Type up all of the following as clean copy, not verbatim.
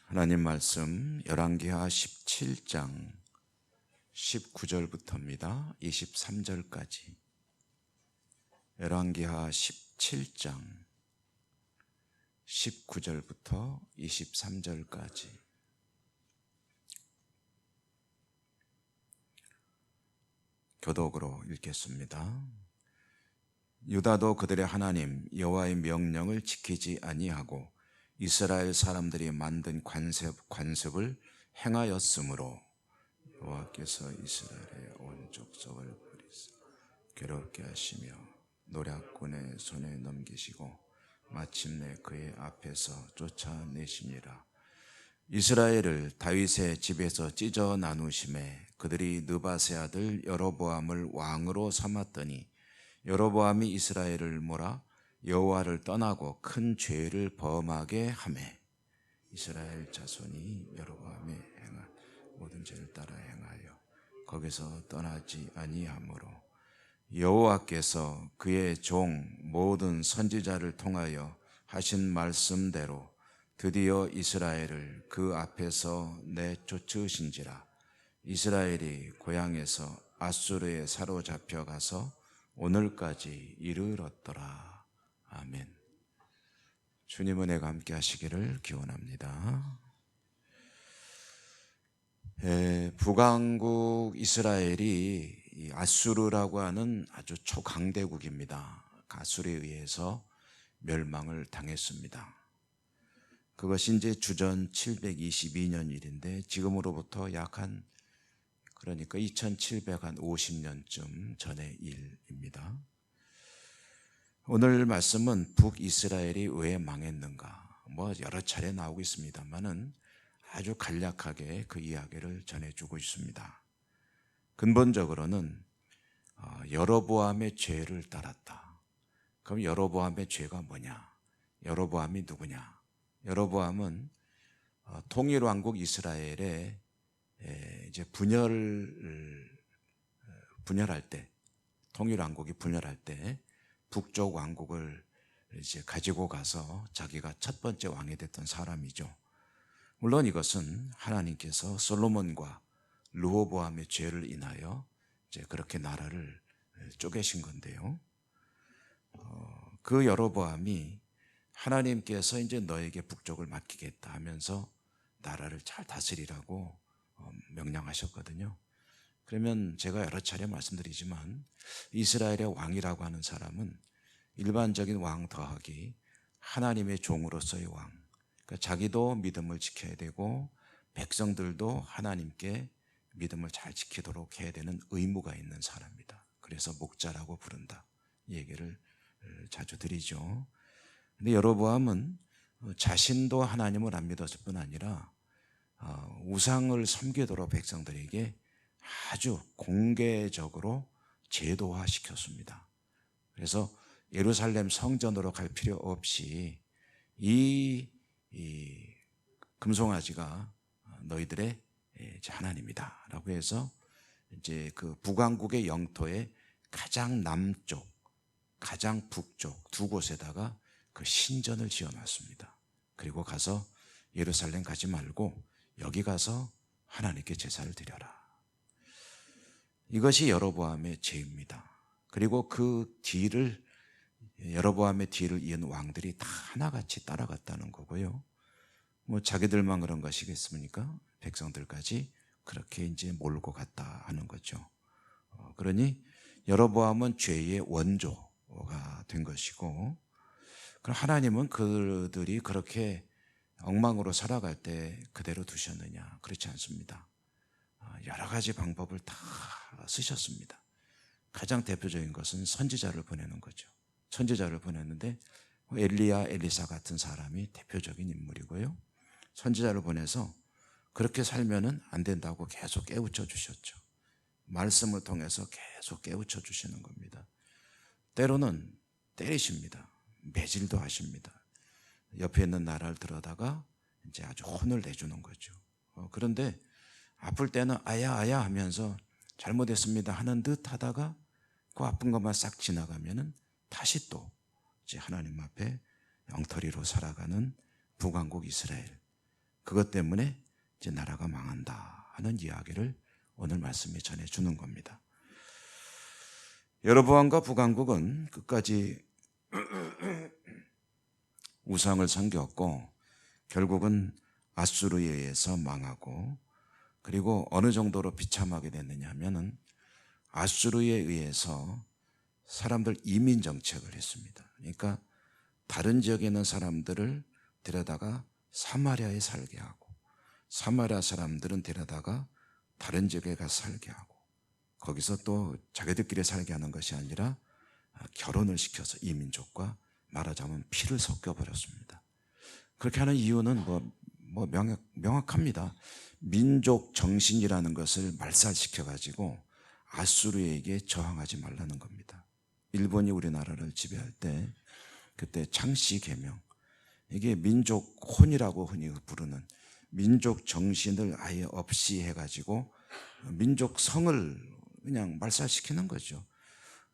하나님 말씀 열왕기하 17장 19절부터입니다. 23절까지. 열왕기하 17장 19절부터 23절까지. 교독으로 읽겠습니다. 유다도 그들의 하나님 여호와의 명령을 지키지 아니하고 이스라엘 사람들이 만든 관습을 행하였으므로 여호와께서 이스라엘의 온 족속을 버리사 괴롭게 하시며 노략군의 손에 넘기시고 마침내 그의 앞에서 쫓아내시니라. 이스라엘을 다윗의 집에서 찢어 나누심에 그들이 느바세 아들 여로보암을 왕으로 삼았더니 여로보암이 이스라엘을 몰아 여호와를 떠나고 큰 죄를 범하게 하매 이스라엘 자손이 여로보암이 행한 모든 죄를 따라 행하여 거기서 떠나지 아니하므로 여호와께서 그의 종 모든 선지자를 통하여 하신 말씀대로 드디어 이스라엘을 그 앞에서 내쫓으신지라. 이스라엘이 고향에서 아수르에 사로잡혀 가서 오늘까지 이르렀더라. 아멘. 주님 은혜가 함께 하시기를 기원합니다. 북왕국 이스라엘이 아수르라고 하는 아주 초강대국입니다. 아수르에 의해서 멸망을 당했습니다. 그것이 이제 주전 722년 일인데 지금으로부터 약 한 그러니까 2750년쯤 전의 일입니다. 오늘 말씀은 북이스라엘이 왜 망했는가 여러 차례 나오고 있습니다만은 아주 간략하게 그 이야기를 전해주고 있습니다. 근본적으로는 여로보암의 죄를 따랐다. 그럼 여로보암의 죄가 뭐냐? 여로보암이 누구냐? 여로보암은 통일왕국 이스라엘의 이제 분열할 때, 통일왕국이 분열할 때 북쪽 왕국을 이제 가지고 가서 자기가 첫 번째 왕이 됐던 사람이죠. 물론 이것은 하나님께서 솔로몬과 르호보암의 죄를 인하여 이제 그렇게 나라를 쪼개신 건데요. 그 여로보암이 하나님께서 이제 너에게 북쪽을 맡기겠다 하면서 나라를 잘 다스리라고 명령하셨거든요. 그러면 제가 여러 차례 말씀드리지만 이스라엘의 왕이라고 하는 사람은 일반적인 왕 더하기 하나님의 종으로서의 왕, 그러니까 자기도 믿음을 지켜야 되고 백성들도 하나님께 믿음을 잘 지키도록 해야 되는 의무가 있는 사람이다. 그래서 목자라고 부른다. 이 얘기를 자주 드리죠. 근데 여로보암은 자신도 하나님을 안 믿었을 뿐 아니라 우상을 섬기도록 백성들에게 아주 공개적으로 제도화시켰습니다. 그래서 예루살렘 성전으로 갈 필요 없이 이 금송아지가 너희들의 하나님이다 라고 해서 이제 그 북왕국의 영토의 가장 남쪽, 가장 북쪽 두 곳에다가 그 신전을 지어놨습니다. 그리고 가서 예루살렘 가지 말고 여기 가서 하나님께 제사를 드려라. 이것이 여로보암의 죄입니다. 그리고 그 뒤를 여로보암의 뒤를 이은 왕들이 다 하나같이 따라갔다는 거고요. 자기들만 그런 것이겠습니까? 백성들까지 그렇게 이제 몰고 갔다 하는 거죠. 그러니 여로보암은 죄의 원조가 된 것이고, 그럼 하나님은 그들이 그렇게 엉망으로 살아갈 때 그대로 두셨느냐? 그렇지 않습니다. 여러 가지 방법을 다 쓰셨습니다. 가장 대표적인 것은 선지자를 보내는 거죠. 선지자를 보냈는데 엘리야, 엘리사 같은 사람이 대표적인 인물이고요. 선지자를 보내서 그렇게 살면은 안 된다고 계속 깨우쳐 주셨죠. 말씀을 통해서 계속 깨우쳐 주시는 겁니다. 때로는 때리십니다. 매질도 하십니다. 옆에 있는 나라를 들어다가 이제 아주 혼을 내주는 거죠. 그런데 아플 때는 아야 하면서 잘못했습니다 하는 듯 하다가 그 아픈 것만 싹 지나가면은 다시 또 이제 하나님 앞에 엉터리로 살아가는 북왕국 이스라엘. 그것 때문에 이제 나라가 망한다 하는 이야기를 오늘 말씀에 전해주는 겁니다. 여로보암과 북왕국은 끝까지 우상을 섬겼고 결국은 아수르에 의해서 망하고, 그리고 어느 정도로 비참하게 됐느냐 하면은 아수르에 의해서 사람들 이민 정책을 했습니다. 그러니까 다른 지역에 있는 사람들을 데려다가 사마리아에 살게 하고, 사마리아 사람들은 데려다가 다른 지역에 가서 살게 하고, 거기서 또 자기들끼리 살게 하는 것이 아니라 결혼을 시켜서 이 민족과 말하자면 피를 섞여버렸습니다. 그렇게 하는 이유는 명확합니다. 민족 정신이라는 것을 말살시켜가지고 아수르에게 저항하지 말라는 겁니다. 일본이 우리나라를 지배할 때 그때 창씨 계명, 이게 민족 혼이라고 흔히 부르는 민족 정신을 아예 없이 해가지고 민족 성을 그냥 말살시키는 거죠.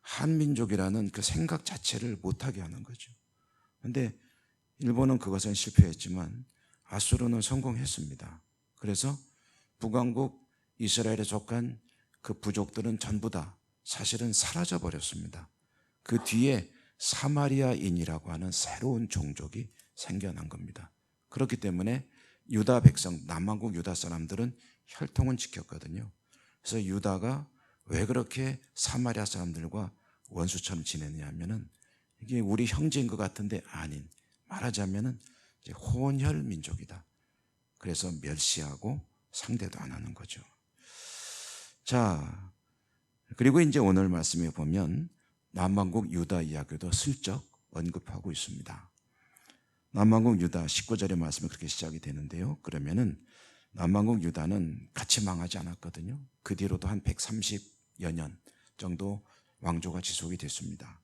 한민족이라는 그 생각 자체를 못하게 하는 거죠. 그런데 일본은 그것은 실패했지만 아수르는 성공했습니다. 그래서 북왕국 이스라엘에 속한 그 부족들은 전부 다 사실은 사라져 버렸습니다. 그 뒤에 사마리아인이라고 하는 새로운 종족이 생겨난 겁니다. 그렇기 때문에 유다 백성, 남왕국 유다 사람들은 혈통은 지켰거든요. 그래서 유다가 왜 그렇게 사마리아 사람들과 원수처럼 지내느냐 하면은 이게 우리 형제인 것 같은데 아닌, 말하자면은 이제 혼혈 민족이다. 그래서 멸시하고 상대도 안 하는 거죠. 자, 그리고 이제 오늘 말씀에 보면 남왕국 유다 이야기도 슬쩍 언급하고 있습니다. 남왕국 유다 19절의 말씀이 그렇게 시작이 되는데요. 그러면은 남왕국 유다는 같이 망하지 않았거든요. 그 뒤로도 한 130여 년 정도 왕조가 지속이 됐습니다.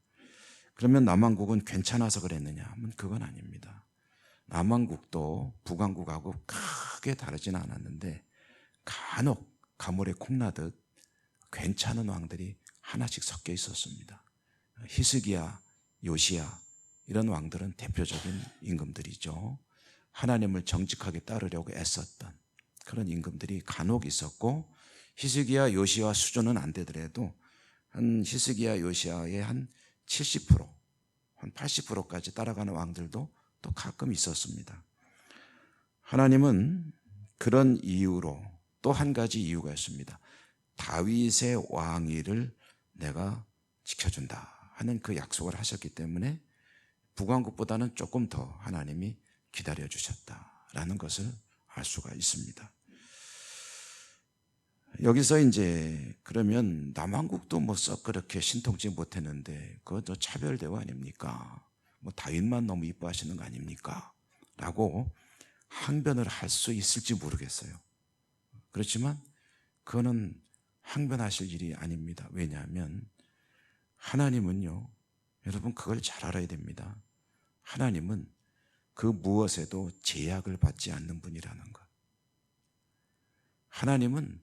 그러면 남왕국은 괜찮아서 그랬느냐 하면 그건 아닙니다. 남왕국도 북왕국하고 크게 다르지는 않았는데 간혹 가물에 콩나듯 괜찮은 왕들이 하나씩 섞여 있었습니다. 히스기야, 요시야 이런 왕들은 대표적인 임금들이죠. 하나님을 정직하게 따르려고 애썼던 그런 임금들이 간혹 있었고, 히스기야, 요시야 수준은 안 되더라도 한 히스기야, 요시야의 한 70%, 한 80%까지 따라가는 왕들도 또 가끔 있었습니다. 하나님은 그런 이유로 또 한 가지 이유가 있습니다. 다윗의 왕위를 내가 지켜준다 하는 그 약속을 하셨기 때문에 북왕국보다는 조금 더 하나님이 기다려주셨다라는 것을 알 수가 있습니다. 여기서 이제 그러면 남왕국도 뭐 썩 그렇게 신통치 못했는데 그것도 차별대우 아닙니까? 뭐 다윗만 너무 이뻐하시는 거 아닙니까? 라고 항변을 할 수 있을지 모르겠어요. 그렇지만 그거는 항변하실 일이 아닙니다. 왜냐하면 하나님은요, 여러분 그걸 잘 알아야 됩니다. 하나님은 그 무엇에도 제약을 받지 않는 분이라는 것. 하나님은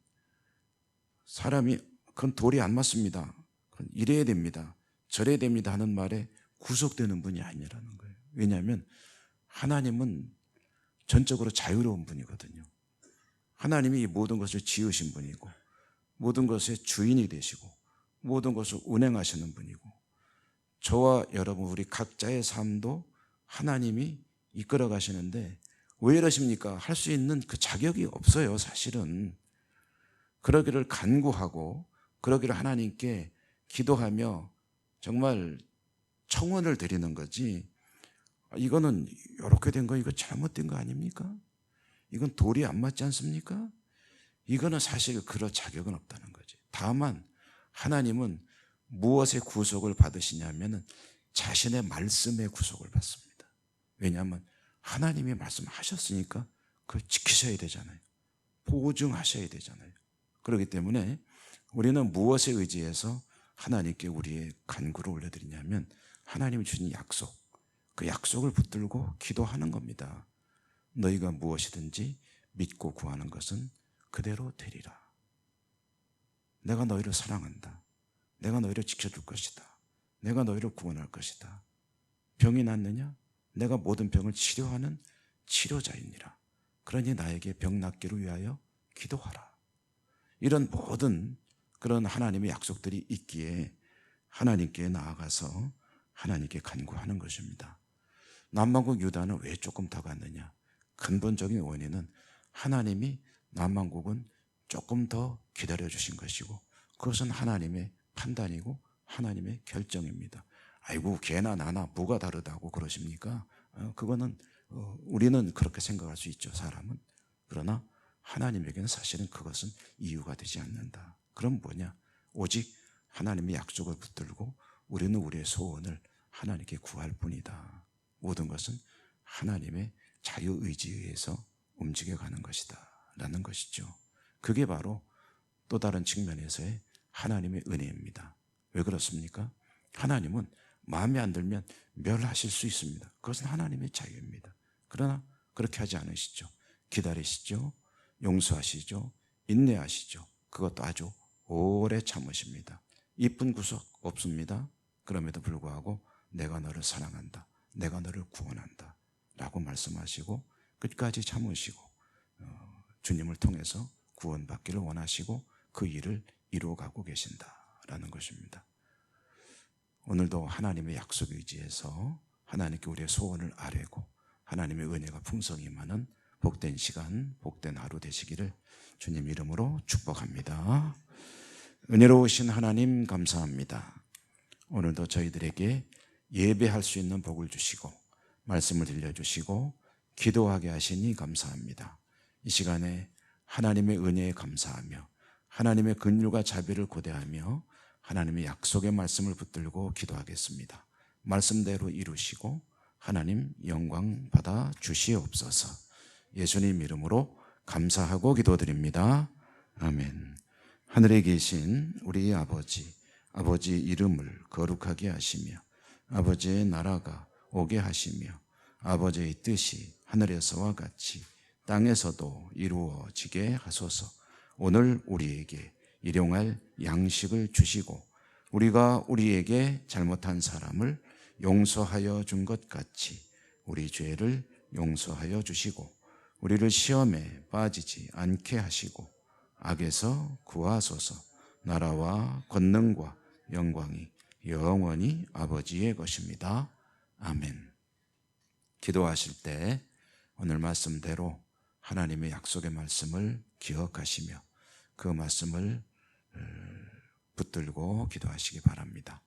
사람이 그건 도리 안 맞습니다, 그건 이래야 됩니다, 저래야 됩니다 하는 말에 구속되는 분이 아니라는 거예요. 왜냐하면 하나님은 전적으로 자유로운 분이거든요. 하나님이 이 모든 것을 지으신 분이고 모든 것의 주인이 되시고 모든 것을 운행하시는 분이고, 저와 여러분 우리 각자의 삶도 하나님이 이끌어 가시는데 왜 이러십니까? 할 수 있는 그 자격이 없어요. 사실은 그러기를 간구하고 그러기를 하나님께 기도하며 정말 청원을 드리는 거지, 이거는 이렇게 된 거 이거 잘못된 거 아닙니까? 이건 도리 안 맞지 않습니까? 이거는 사실 그럴 자격은 없다는 거지. 다만 하나님은 무엇의 구속을 받으시냐면 자신의 말씀의 구속을 받습니다. 왜냐하면 하나님이 말씀하셨으니까 그걸 지키셔야 되잖아요. 보증하셔야 되잖아요. 그렇기 때문에 우리는 무엇에 의지해서 하나님께 우리의 간구를 올려드리냐면 하나님이 주신 약속, 그 약속을 붙들고 기도하는 겁니다. 너희가 무엇이든지 믿고 구하는 것은 그대로 되리라. 내가 너희를 사랑한다. 내가 너희를 지켜줄 것이다. 내가 너희를 구원할 것이다. 병이 낫느냐? 내가 모든 병을 치료하는 치료자이니라. 그러니 나에게 병 낫기를 위하여 기도하라. 이런 모든 그런 하나님의 약속들이 있기에 하나님께 나아가서 하나님께 간구하는 것입니다. 남반국 유다는 왜 조금 더 갔느냐? 근본적인 원인은 하나님이 남반국은 조금 더 기다려 주신 것이고, 그것은 하나님의 판단이고 하나님의 결정입니다. 아이고 걔나 나나 뭐가 다르다고 그러십니까? 그거는 우리는 그렇게 생각할 수 있죠, 사람은. 그러나 하나님에게는 사실은 그것은 이유가 되지 않는다. 그럼 뭐냐? 오직 하나님의 약속을 붙들고 우리는 우리의 소원을 하나님께 구할 뿐이다. 모든 것은 하나님의 자유의지에 의해서 움직여가는 것이다 라는 것이죠. 그게 바로 또 다른 측면에서의 하나님의 은혜입니다. 왜 그렇습니까? 하나님은 마음에 안 들면 멸하실 수 있습니다. 그것은 하나님의 자유입니다. 그러나 그렇게 하지 않으시죠. 기다리시죠. 용서하시죠. 인내하시죠. 그것도 아주 오래 참으십니다. 이쁜 구석 없습니다. 그럼에도 불구하고 내가 너를 사랑한다, 내가 너를 구원한다 라고 말씀하시고 끝까지 참으시고 주님을 통해서 구원받기를 원하시고 그 일을 이루어가고 계신다라는 것입니다. 오늘도 하나님의 약속에 의지해서 하나님께 우리의 소원을 아뢰고 하나님의 은혜가 풍성히 임하는 복된 시간, 복된 하루 되시기를 주님 이름으로 축복합니다. 은혜로우신 하나님 감사합니다. 오늘도 저희들에게 예배할 수 있는 복을 주시고 말씀을 들려주시고 기도하게 하시니 감사합니다. 이 시간에 하나님의 은혜에 감사하며 하나님의 긍휼과 자비를 고대하며 하나님의 약속의 말씀을 붙들고 기도하겠습니다. 말씀대로 이루시고 하나님 영광 받아 주시옵소서. 예수님 이름으로 감사하고 기도드립니다. 아멘. 하늘에 계신 우리 아버지, 아버지 이름을 거룩하게 하시며 아버지의 나라가 오게 하시며 아버지의 뜻이 하늘에서와 같이 땅에서도 이루어지게 하소서. 오늘 우리에게 일용할 양식을 주시고 우리가 우리에게 잘못한 사람을 용서하여 준 것 같이 우리 죄를 용서하여 주시고 우리를 시험에 빠지지 않게 하시고 악에서 구하소서. 나라와 권능과 영광이 영원히 아버지의 것입니다. 아멘. 기도하실 때 오늘 말씀대로 하나님의 약속의 말씀을 기억하시며 그 말씀을 붙들고 기도하시기 바랍니다.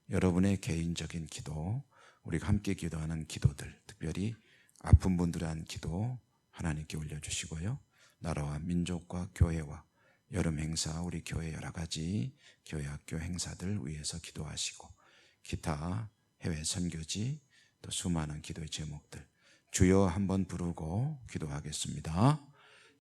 여러분의 개인적인 기도, 우리가 함께 기도하는 기도들, 특별히 아픈 분들에 대한 기도 하나님께 올려주시고요. 나라와 민족과 교회와 여름 행사, 우리 교회 여러 가지 교회 학교 행사들 위해서 기도하시고 기타 해외 선교지 또 수많은 기도의 제목들 주여 한번 부르고 기도하겠습니다.